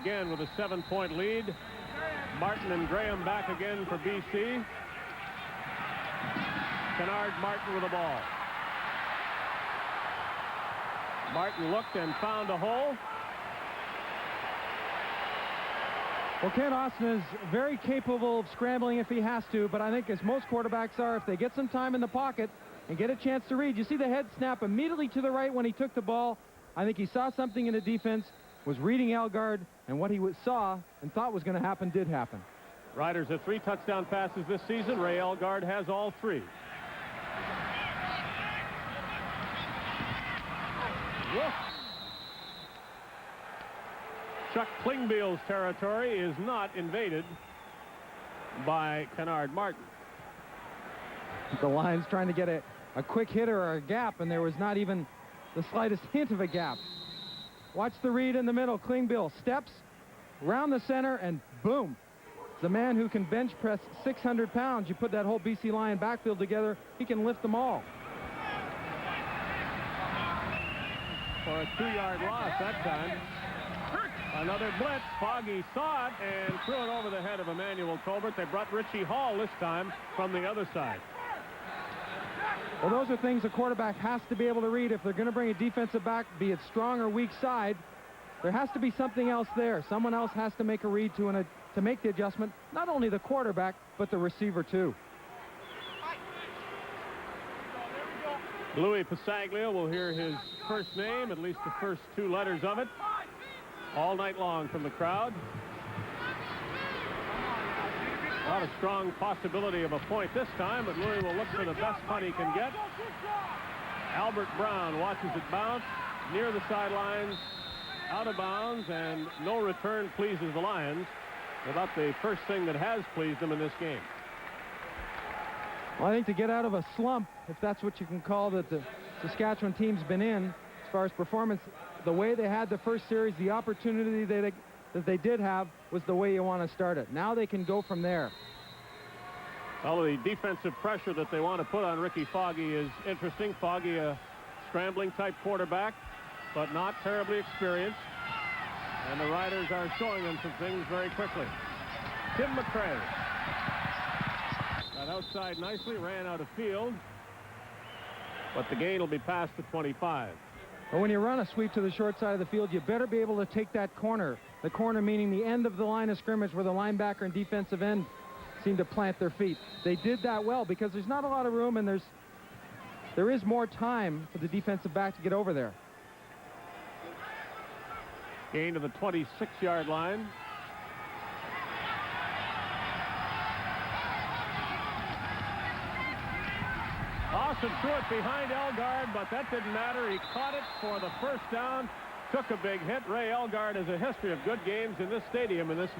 again with a 7-point lead. Martin and Graham back again for BC. Kennard Martin with the ball. Martin looked and found a hole. Well, Ken Austin is very capable of scrambling if he has to, but I think as most quarterbacks are, if they get some time in the pocket and get a chance to read. You see the head snap immediately to the right when he took the ball. I think he saw something in the defense, was reading Elgard, and what he saw and thought was going to happen did happen. Riders have 3 touchdown passes this season. Ray Elgard has all 3. Woof. Chuck Klingbeil's territory is not invaded by Kennard Martin. The Lions trying to get a quick hitter or a gap, and there was not even the slightest hint of a gap. Watch the read in the middle. Klingbeil steps around the center, and boom. The man who can bench press 600 pounds. You put that whole BC Lion backfield together, he can lift them all. For a 2-yard loss that time. Another blitz. Foggy saw it and threw it over the head of Emmanuel Colbert. They brought Richie Hall this time from the other side. Well, those are things a quarterback has to be able to read. If they're going to bring a defensive back, be it strong or weak side, there has to be something else there. Someone else has to make a read to make the adjustment. Not only the quarterback, but the receiver too. Louis Pasaglia will hear his first name, at least the first 2 letters of it, all night long from the crowd. Not a strong possibility of a point this time, but Louis will look for the best punt he can get. Albert Brown watches it bounce near the sidelines, out of bounds, and no return pleases the Lions. About the first thing that has pleased them in this game. Well, I think to get out of a slump, if that's what you can call that the Saskatchewan team's been in, as far as performance, the way they had the first series, the opportunity that they did have was the way you want to start it. Now they can go from there. Well, the defensive pressure that they want to put on Ricky Foggy is interesting. Foggy, a scrambling type quarterback, but not terribly experienced. And the Riders are showing them some things very quickly. Tim McCray got outside nicely, ran out of field, but the gain will be past the 25. But when you run a sweep to the short side of the field, you better be able to take that corner. The corner meaning the end of the line of scrimmage where the linebacker and defensive end seem to plant their feet. They did that well because there's not a lot of room, and there is more time for the defensive back to get over there. Gain to the 26-yard line. Austin threw it behind Elgard, but that didn't matter. He caught it for the first down, took a big hit. Ray Elgard has a history of good games in this stadium in this